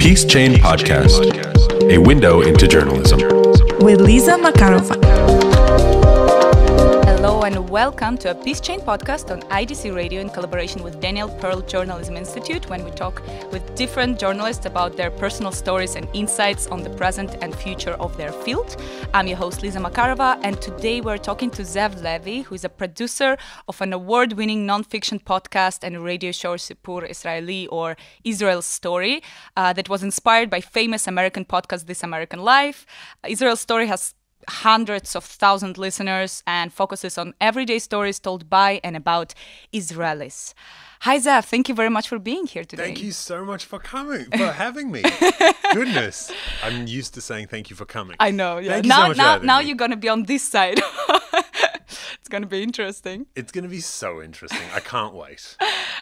Peace Chain Podcast, a window into journalism. With Lisa Makarova. Hello and welcome to a Peace Chain podcast on IDC Radio in collaboration with Daniel Pearl Journalism Institute, when we talk with different journalists about their personal stories and insights on the present and future of their field. I'm your host Lisa Makarova, and today we're talking to Zev Levi, who is a producer of an award-winning non-fiction podcast and radio show Sipur Israeli, or Israel's Story, that was inspired by famous American podcast This American Life. Israel's Story has hundreds of thousands listeners and focuses on everyday stories told by and about Israelis. Hi Zev, thank you very much for being here today. Thank you so much for having me. Goodness, I'm used to saying thank you for coming. I know, yeah. Thank you so much for having now me. you're going to be on this side. It's going to be interesting. It's going to be so interesting. I can't wait.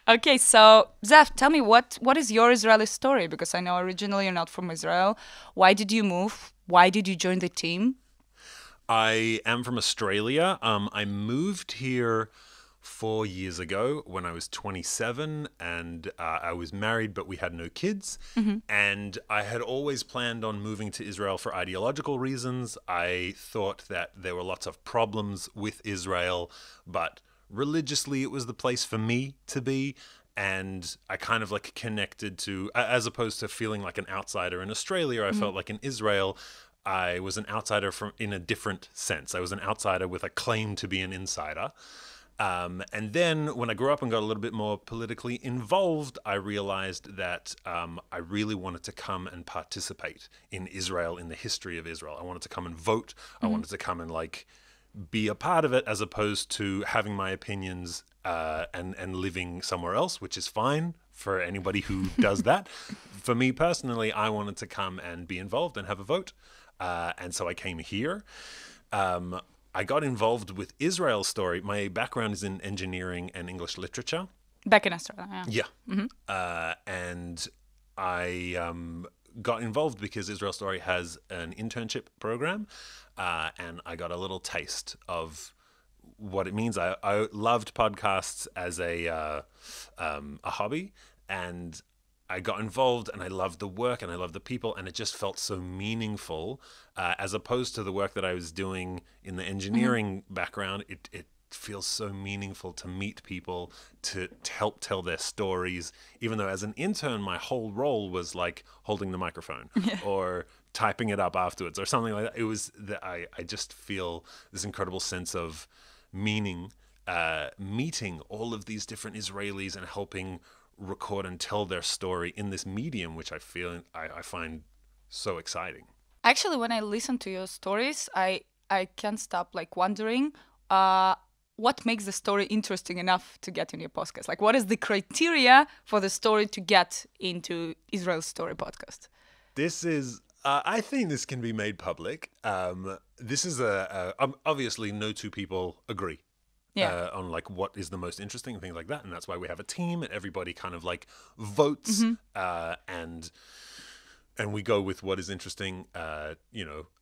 Okay, so Zev, tell me what is your Israeli story? Because I know originally you're not from Israel. Why did you move? Why did you join the team? I am from Australia. I moved here 4 years ago when I was 27, and I was married, but we had no kids. Mm-hmm. And I had always planned on moving to Israel for ideological reasons. I thought that there were lots of problems with Israel, but religiously it was the place for me to be. And I kind of like connected to, as opposed to feeling like an outsider in Australia, I felt like in Israel, I was an outsider in a different sense. I was an outsider with a claim to be an insider. And then when I grew up and got a little bit more politically involved, I realized that I really wanted to come and participate in Israel, in the history of Israel. I wanted to come and vote. I wanted to come and like be a part of it, as opposed to having my opinions and living somewhere else, which is fine for anybody who does that. For me personally, I wanted to come and be involved and have a vote. And so I came here. I got involved with Israel's Story. My background is in engineering and English literature. Back in Australia, yeah. Mm-hmm. And I got involved because Israel's Story has an internship program. And I got a little taste of what it means. I loved podcasts as a hobby, and I got involved, and I loved the work, and I loved the people, and it just felt so meaningful, as opposed to the work that I was doing in the engineering background. It feels so meaningful to meet people, to help tell their stories, even though as an intern, my whole role was like holding the microphone or typing it up afterwards or something like that. It was that I just feel this incredible sense of meaning, meeting all of these different Israelis and helping record and tell their story in this medium, which I find so exciting. Actually, when I listen to your stories, I can't stop like wondering what makes the story interesting enough to get in your podcast. Like, what is the criteria for the story to get into Israel's Story podcast? This is, I think this can be made public. This is obviously no two people agree. On like what is the most interesting and things like that, and that's why we have a team and everybody kind of like votes, and we go with what is interesting,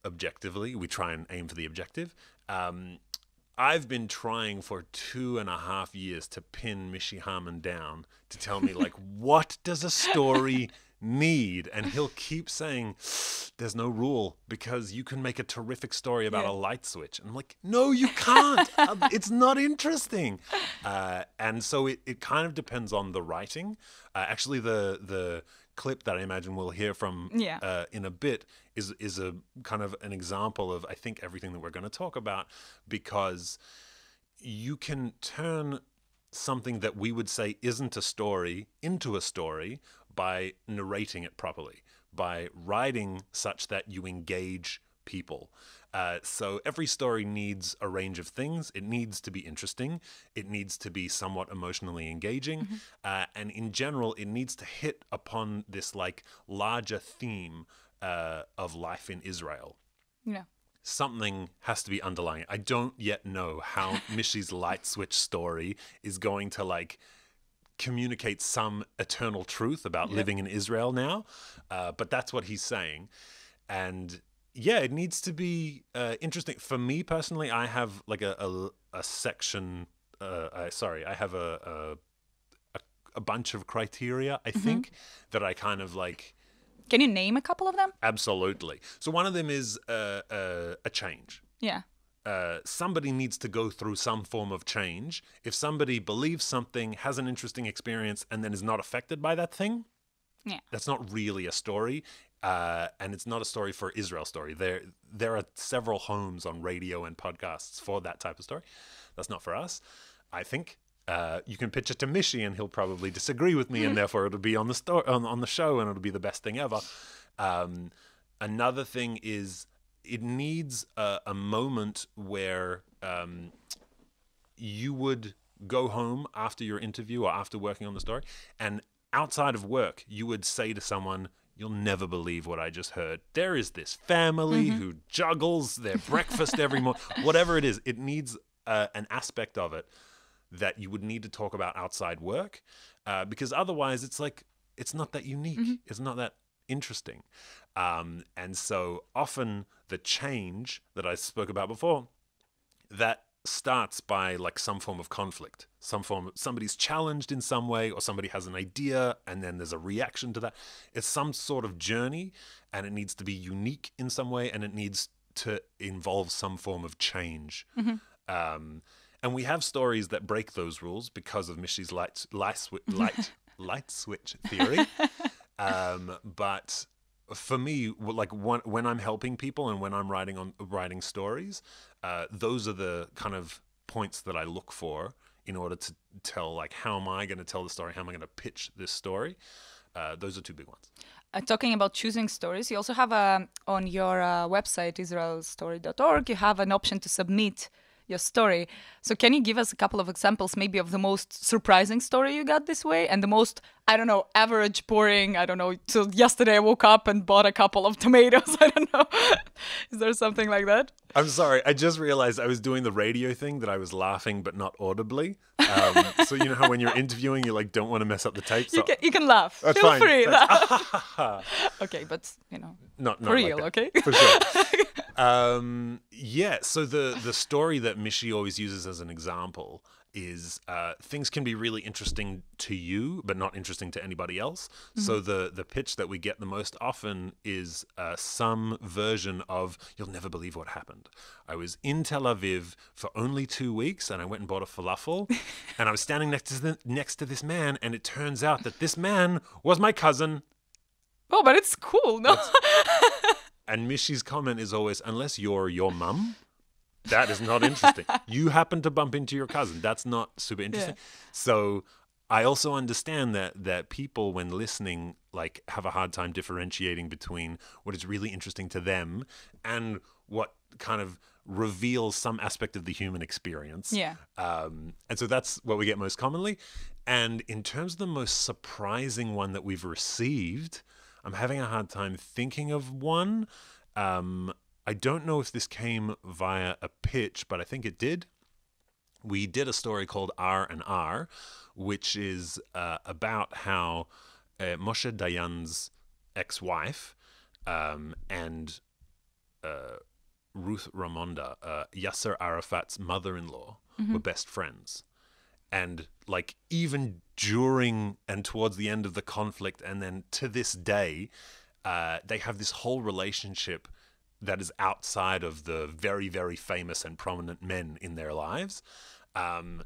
objectively. We try and aim for the objective. I've been trying for 2.5 years to pin Mishy Harman down to tell me like what does a story need, and he'll keep saying there's no rule because you can make a terrific story about a light switch. And I'm like, no, you can't. It's not interesting. And so it kind of depends on the writing. Actually, the clip that I imagine we'll hear from in a bit is a kind of an example of, I think, everything that we're going to talk about, because you can turn something that we would say isn't a story into a story by narrating it properly, by writing such that you engage people. So every story needs a range of things. It needs to be interesting. It needs to be somewhat emotionally engaging. And in general, it needs to hit upon this like larger theme of life in Israel. Yeah. Something has to be underlying. I don't yet know how Mishy's light switch story is going to like communicate some eternal truth about living in Israel now, but that's what he's saying. And yeah, it needs to be interesting. For me personally, I have like a section. I have a bunch of criteria, I think, that I kind of like Can you name a couple of them? Absolutely. So one of them is a change. Yeah. Somebody needs to go through some form of change. If somebody believes something, has an interesting experience, and then is not affected by that thing, that's not really a story. And it's not a story for Israel story. There are several homes on radio and podcasts for that type of story. That's not for us, I think. You can pitch it to Mishi, and he'll probably disagree with me, and therefore it'll be on the show, and it'll be the best thing ever. Another thing is it needs a moment where you would go home after your interview or after working on the story, and outside of work, you would say to someone, "You'll never believe what I just heard. There is this family who juggles their breakfast every morning." Whatever it is, it needs an aspect of it that you would need to talk about outside work, because otherwise it's not that unique. It's not that interesting. And so often the change that I spoke about before, that starts by like some form of conflict, somebody's challenged in some way, or somebody has an idea and then there's a reaction to that. It's some sort of journey, and it needs to be unique in some way, and it needs to involve some form of change. And we have stories that break those rules because of Mishi's light switch theory. But for me, like when I'm helping people and when I'm writing stories, those are the kind of points that I look for in order to tell, like, how am I going to tell the story? How am I going to pitch this story? Those are two big ones. Talking about choosing stories, you also have on your website, israelstory.org, you have an option to submit your story. So can you give us a couple of examples maybe of the most surprising story you got this way, and the most, I don't know, average, boring, I don't know, till yesterday I woke up and bought a couple of tomatoes, I don't know. Is there something like that? I'm sorry, I just realized I was doing the radio thing, that I was laughing but not audibly. So you know how when you're interviewing, you like don't want to mess up the tape? So you can laugh. That's Feel fine. free. That's Okay, but you know, not for real, like okay? For sure. So the story that Mishi always uses as an example is things can be really interesting to you, but not interesting to anybody else. So the pitch that we get the most often is some version of, "You'll never believe what happened. I was in Tel Aviv for only 2 weeks, and I went and bought a falafel, and I was standing next to this man, and it turns out that this man was my cousin." Oh, but it's cool, no? And Mishi's comment is always, "Unless you're your mum, that is not interesting. You happen to bump into your cousin. That's not super interesting." Yeah. So I also understand that people, when listening, like have a hard time differentiating between what is really interesting to them and what kind of reveals some aspect of the human experience. Yeah. And so that's what we get most commonly. And in terms of the most surprising one that we've received, I'm having a hard time thinking of one. I don't know if this came via a pitch, but I think it did. We did a story called R&R, which is about how Moshe Dayan's ex-wife and Ruth Ramonda, Yasser Arafat's mother-in-law, were best friends. And like even during and towards the end of the conflict, and then to this day, they have this whole relationship that is outside of the very, very famous and prominent men in their lives. And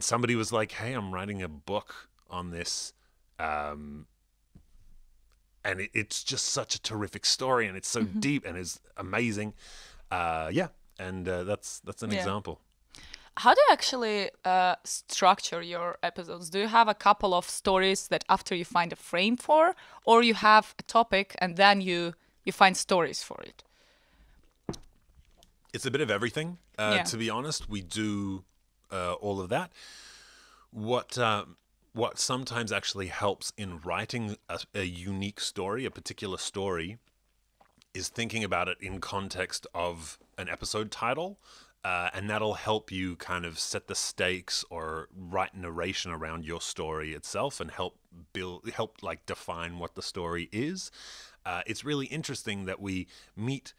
somebody was like, "Hey, I'm writing a book on this." And it's just such a terrific story, and it's so deep and is amazing. That's an example. How do you actually structure your episodes? Do you have a couple of stories that after you find a frame for, or you have a topic and then you find stories for it? It's a bit of everything. To be honest, we do all of that. What sometimes actually helps in writing a unique story, a particular story, is thinking about it in context of an episode title. And that'll help you kind of set the stakes or write narration around your story itself and help like define what the story is. It's really interesting that we meet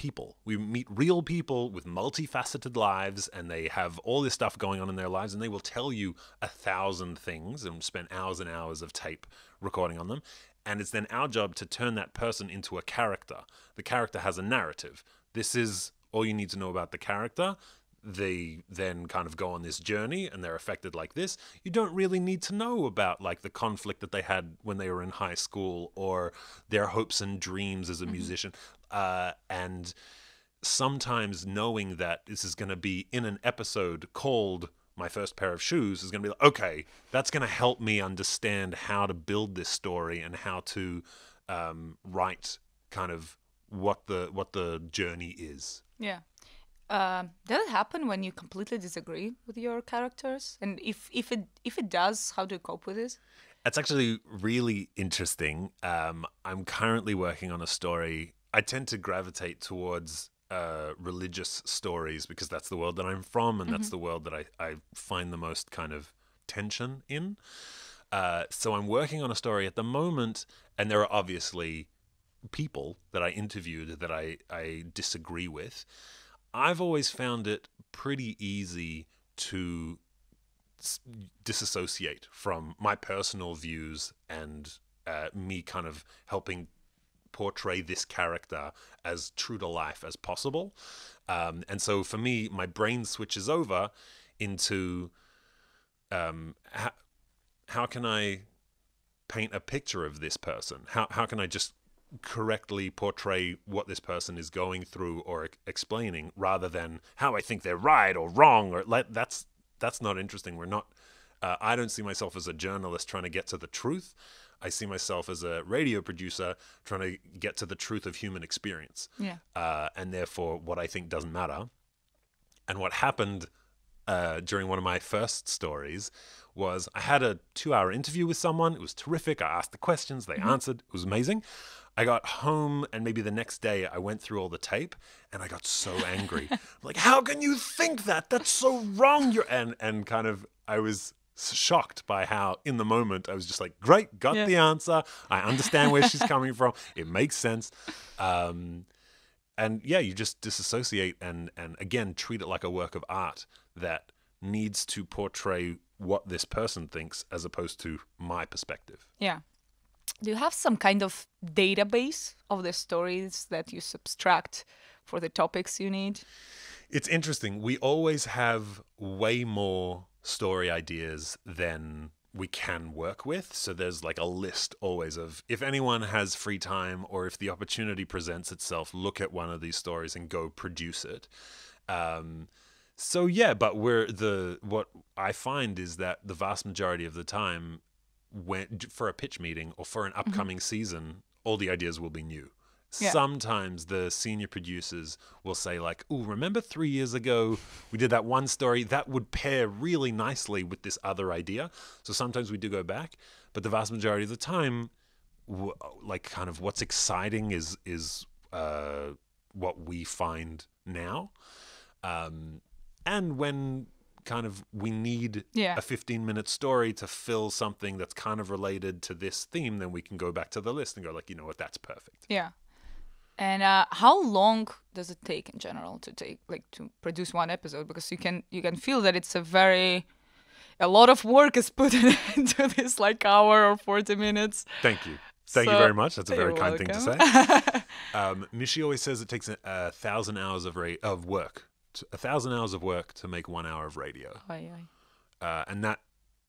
people. We meet real people with multifaceted lives, and they have all this stuff going on in their lives, and they will tell you 1,000 things and spend hours and hours of tape recording on them. And it's then our job to turn that person into a character. The character has a narrative. This is all you need to know about the character. They then kind of go on this journey and they're affected like this. You don't really need to know about like the conflict that they had when they were in high school or their hopes and dreams as a musician. And sometimes knowing that this is going to be in an episode called My First Pair of Shoes is going to be like, okay, that's going to help me understand how to build this story and how to write kind of what the journey is. Yeah. Does it happen when you completely disagree with your characters? And if it does, how do you cope with this? It's actually really interesting. I'm currently working on a story. I tend to gravitate towards religious stories because that's the world that I'm from, and that's the world that I find the most kind of tension in. So I'm working on a story at the moment, and there are obviously people that I interviewed that I disagree with. I've always found it pretty easy to disassociate from my personal views and me kind of helping portray this character as true to life as possible. And so for me, my brain switches over into how can I paint a picture of this person? How can I just correctly portray what this person is going through or explaining, rather than how I think they're right or wrong, or that's not interesting. We're not. I don't see myself as a journalist trying to get to the truth. I see myself as a radio producer trying to get to the truth of human experience. Yeah. And therefore, what I think doesn't matter. And what happened during one of my first stories was I had a 2-hour interview with someone. It was terrific. I asked the questions. They answered. It was amazing. I got home, and maybe the next day I went through all the tape, and I got so angry. I'm like, how can you think that? That's so wrong. And kind of I was shocked by how in the moment I was just like, great, got the answer. I understand where she's coming from. It makes sense. And yeah, you just disassociate and again, treat it like a work of art that needs to portray what this person thinks as opposed to my perspective. Yeah. Do you have some kind of database of the stories that you subtract for the topics you need? It's interesting. We always have way more story ideas than we can work with. So there's like a list always of, if anyone has free time or if the opportunity presents itself, look at one of these stories and go produce it. So yeah, but what I find is that the vast majority of the time, for a pitch meeting or for an upcoming season, all the ideas will be new. Yeah. Sometimes the senior producers will say like, oh, remember 3 years ago we did that one story that would pair really nicely with this other idea. So sometimes we do go back, but the vast majority of the time, like kind of what's exciting is what we find now. And when kind of we need a 15-minute story to fill something that's kind of related to this theme, then we can go back to the list and go like, you know what, that's perfect. Yeah. And how long does it take in general to produce one episode? Because you can feel that it's a lot of work is put into this like hour or 40 minutes. Thank you. Thank you very much. That's a very kind thing to say. Mishi always says it takes 1,000 hours of work. 1,000 hours of work to make 1 hour of radio. And that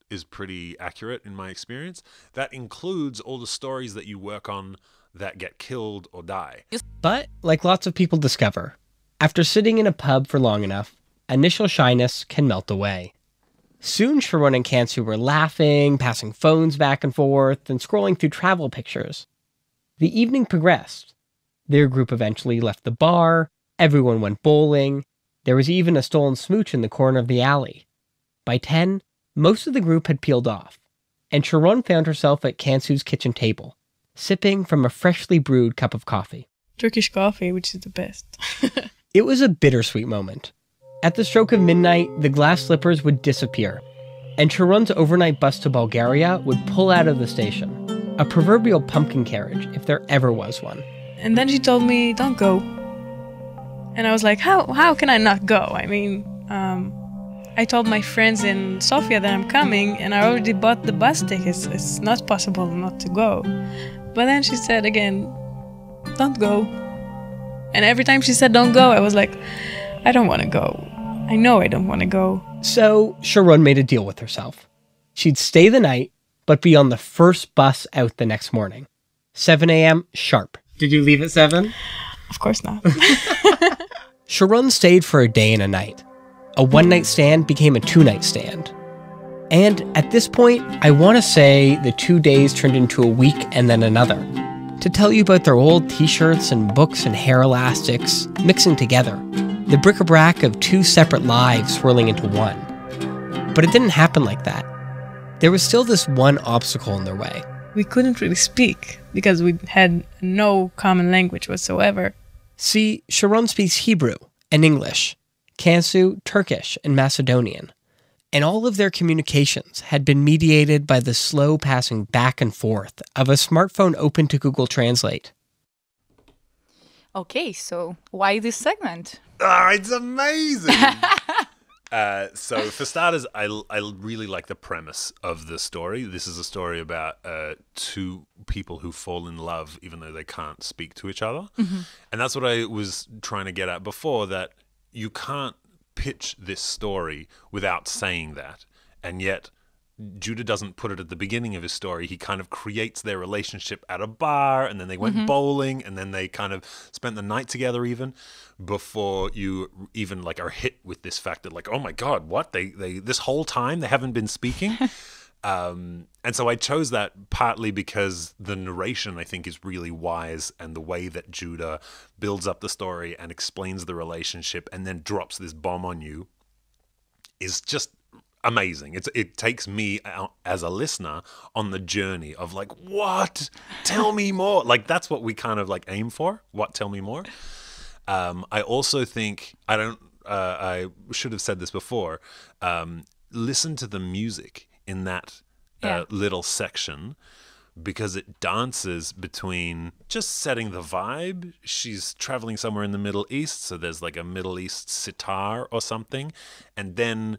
is pretty accurate in my experience. That includes all the stories that you work on that get killed or die. But, like lots of people discover, after sitting in a pub for long enough, initial shyness can melt away. Soon Sharon and Kansu were laughing, passing phones back and forth, and scrolling through travel pictures. The evening progressed. Their group eventually left the bar, everyone went bowling. There was even a stolen smooch in the corner of the alley. By 10, most of the group had peeled off, and Sharon found herself at Kansu's kitchen table, sipping from a freshly brewed cup of coffee. Turkish coffee, which is the best. It was a bittersweet moment. At the stroke of midnight, the glass slippers would disappear, and Sharon's overnight bus to Bulgaria would pull out of the station, a proverbial pumpkin carriage if there ever was one. And then she told me, don't go. And I was like, how can I not go? I mean, I told my friends in Sofia that I'm coming, and I already bought the bus tickets. It's not possible not to go. But then she said again, don't go. And every time she said don't go, I was like, I don't want to go. I know I don't want to go. So Sharon made a deal with herself. She'd stay the night, but be on the first bus out the next morning. 7 a.m. sharp. Did you leave at 7? Of course not. Sharon stayed for a day and a night. A one-night stand became a two-night stand. And at this point, I want to say the 2 days turned into a week and then another. To tell you about their old t-shirts and books and hair elastics mixing together. The bric-a-brac of two separate lives swirling into one. But it didn't happen like that. There was still this one obstacle in their way. We couldn't really speak because we had no common language whatsoever. See, Sharon speaks Hebrew and English, Kansu, Turkish, and Macedonian. And all of their communications had been mediated by the slow passing back and forth of a smartphone open to Google Translate. Okay, so why this segment? It's amazing! So for starters, I really like the premise of the story. This is a story about two people who fall in love even though they can't speak to each other. Mm-hmm. And that's what I was trying to get at before, that you can't pitch this story without saying that. And yet Judah doesn't put it at the beginning of his story. He kind of creates their relationship at a bar, and then they went bowling, and then they kind of spent the night together even before you even like are hit with this fact that like, oh my God, what? They this whole time they haven't been speaking? And so I chose that partly because the narration, I think, is really wise, and the way that Judah builds up the story and explains the relationship and then drops this bomb on you is just amazing. It takes me out as a listener on the journey of like, what? Tell me more. Like, that's what we kind of like aim for. What? Tell me more. I also think I should have said this before. Listen to the music in that little section, because it dances between just setting the vibe. She's traveling somewhere in the Middle East, so there's like a Middle East sitar or something, and then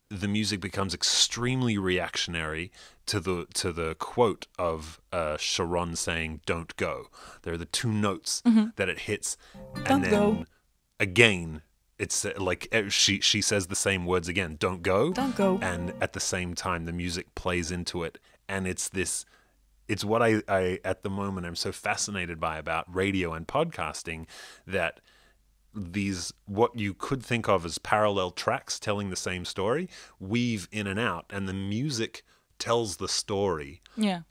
the music becomes extremely reactionary to the quote of Sharon saying "Don't go." There are the two notes that it hits, and then again it's like she says the same words again, "Don't go." Don't go. And at the same time, the music plays into it, and it's what I at the moment I'm so fascinated by about radio and podcasting, that these what you could think of as parallel tracks telling the same story weave in and out, and the music tells the story. And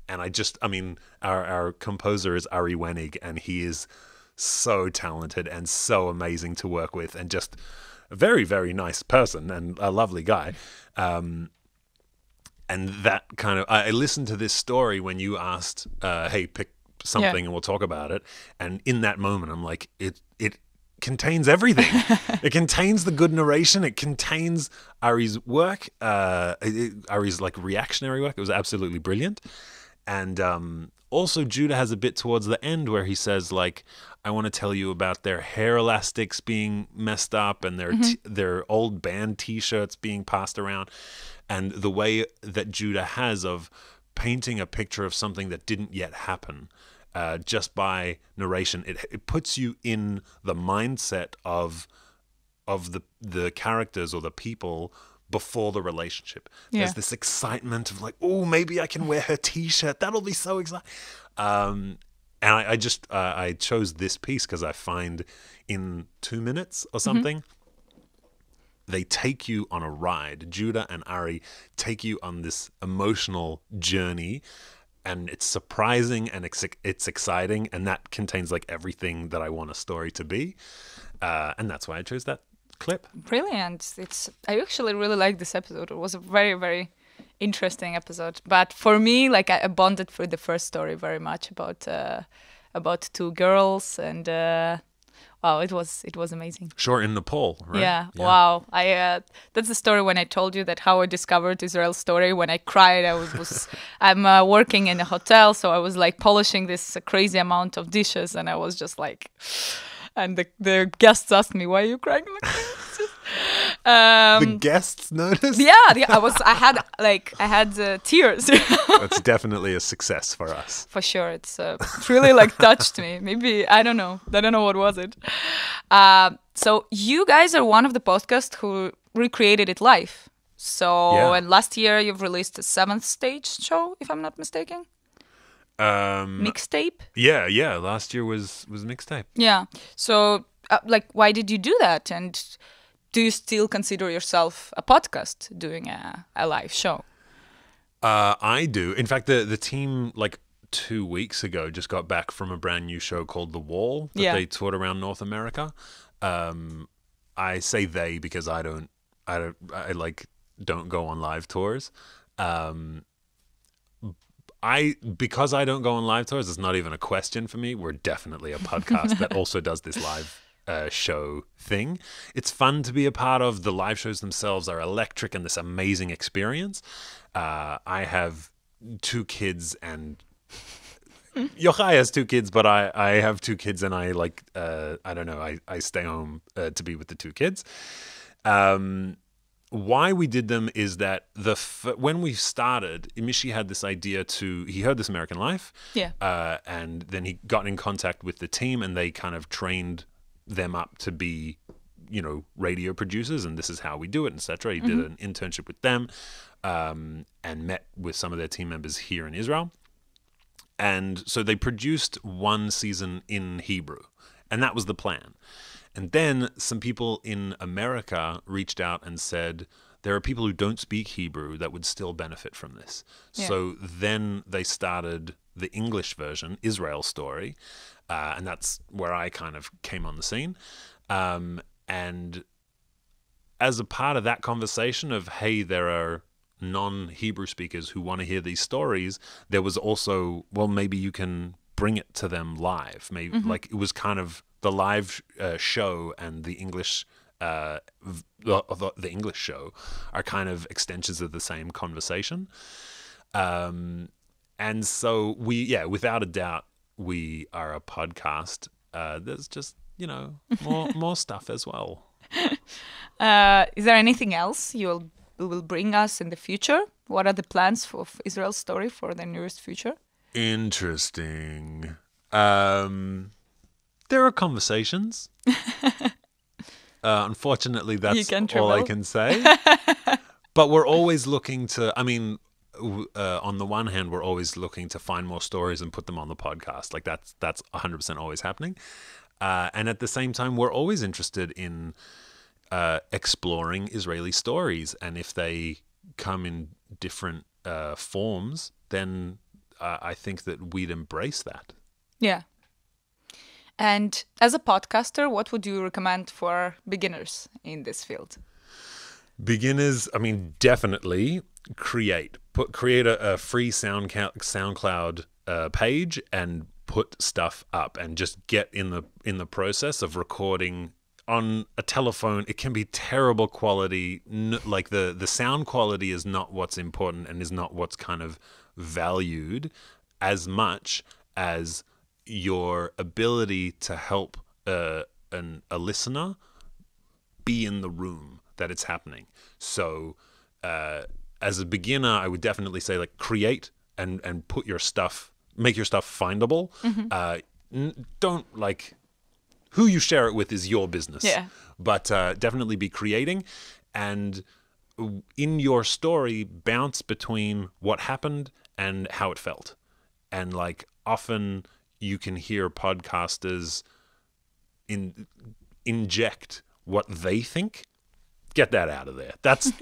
I mean our composer is Ari Wenig, and he is so talented and so amazing to work with, and just a very, very nice person and a lovely guy. And that kind of, I listened to this story when you asked, hey, pick something and we'll talk about it. And in that moment, I'm like, it contains everything. It contains the good narration. It contains Ari's work, Ari's like reactionary work. It was absolutely brilliant. And also Judah has a bit towards the end where he says like, I want to tell you about their hair elastics being messed up and their old band t-shirts being passed around, and the way that Judah has of painting a picture of something that didn't yet happen. Just by narration, it puts you in the mindset of the characters or the people before the relationship. There's this excitement of like, oh, maybe I can wear her t-shirt. That'll be so exciting. And I chose this piece because I find in 2 minutes or something, they take you on a ride. Judah and Ari take you on this emotional journey. And it's surprising and it's exciting, and that contains like everything that I want a story to be, and that's why I chose that clip. Brilliant! I actually really liked this episode. It was a very, very interesting episode. But for me, like I bonded with the first story very much about two girls, and wow, it was amazing. Sure, in Nepal, right? Yeah. Wow. That's the story when I told you that how I discovered Israel's story. When I cried, I'm working in a hotel, so I was like polishing this crazy amount of dishes, and I was just like, And the guests asked me, "Why are you crying like this?" The guests noticed? Yeah, I had tears. That's definitely a success for us. For sure, it's really like touched me. Maybe I don't know what was it. So you guys are one of the podcasts who recreated it live. So and last year you've released a 7th stage show, if I'm not mistaken. Mixtape. Yeah. Last year was mixtape. Yeah. So why did you do that? And do you still consider yourself a podcast doing a live show? I do. In fact, the team 2 weeks ago just got back from a brand new show called The Wall that they toured around North America. I say they because I don't go on live tours. Because I don't go on live tours, it's not even a question for me. We're definitely a podcast that also does this live show thing. It's fun to be a part of. The live shows themselves are electric and this amazing experience. I have 2 kids and Yochai has 2 kids, but I have 2 kids and I don't know, I stay home to be with the 2 kids. Why we did them is that when we started, Imishi had this idea he heard This American Life, and then he got in contact with the team and they kind of trained them up to be, radio producers, and this is how we do it, etc. He did an internship with them, and met with some of their team members here in Israel. And so they produced 1 season in Hebrew, and that was the plan. And then some people in America reached out and said, there are people who don't speak Hebrew that would still benefit from this. Yeah. So then they started the English version, Israel Story, and that's where I kind of came on the scene. And as a part of that conversation of, hey, there are non-Hebrew speakers who want to hear these stories, there was also, well, maybe you can bring it to them live. Maybe it was kind of the live show and the English the English show are kind of extensions of the same conversation. And so without a doubt, we are a podcast. There's just, more stuff as well. Is there anything else you will bring us in the future? What are the plans for Israel's Story for the nearest future? Interesting. There are conversations. Unfortunately, that's all I can say. But we're always looking to, on the one hand, we're always looking to find more stories and put them on the podcast. Like that's 100% always happening. And at the same time, we're always interested in exploring Israeli stories. And if they come in different forms, then I think that we'd embrace that. Yeah. And as a podcaster, what would you recommend for beginners in this field? Beginners, definitely create a free SoundCloud page and put stuff up, and just get in the process of recording on a telephone. It can be terrible quality. Like the sound quality is not what's important and is not what's kind of valued as much as your ability to help a listener be in the room that it's happening. So as a beginner, I would definitely say create and put your stuff, make your stuff findable. Don't who you share it with is your business. Yeah. But definitely be creating, and in your story bounce between what happened and how it felt. And often you can hear podcasters inject what they think. Get that out of there. That's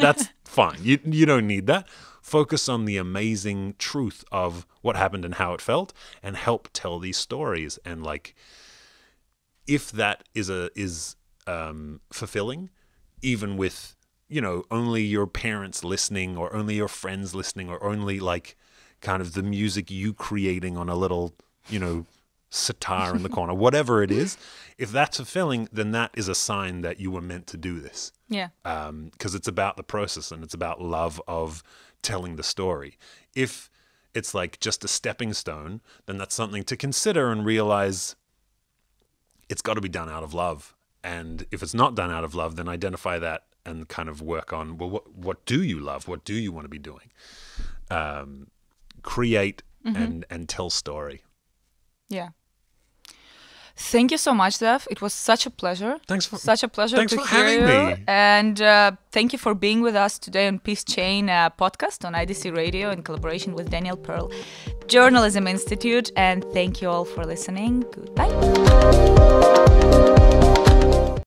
fine. You don't need that. Focus on the amazing truth of what happened and how it felt, and help tell these stories. And if that is fulfilling, even with only your parents listening, or only your friends listening, or only kind of the music you creating on a little sitar in the corner, whatever it is, if that's fulfilling, then that is a sign that you were meant to do this. Yeah. Because it's about the process and it's about love of telling the story. If it's just a stepping stone, then that's something to consider and realize it's got to be done out of love. And if it's not done out of love, then identify that and kind of work on, well, what do you love? What do you want to be doing? Create and tell story. Yeah. Thank you so much, Zev. It was such a pleasure. Thanks for having me. And thank you for being with us today on Peace Chain podcast on IDC Radio in collaboration with Daniel Pearl Journalism Institute. And thank you all for listening. Goodbye.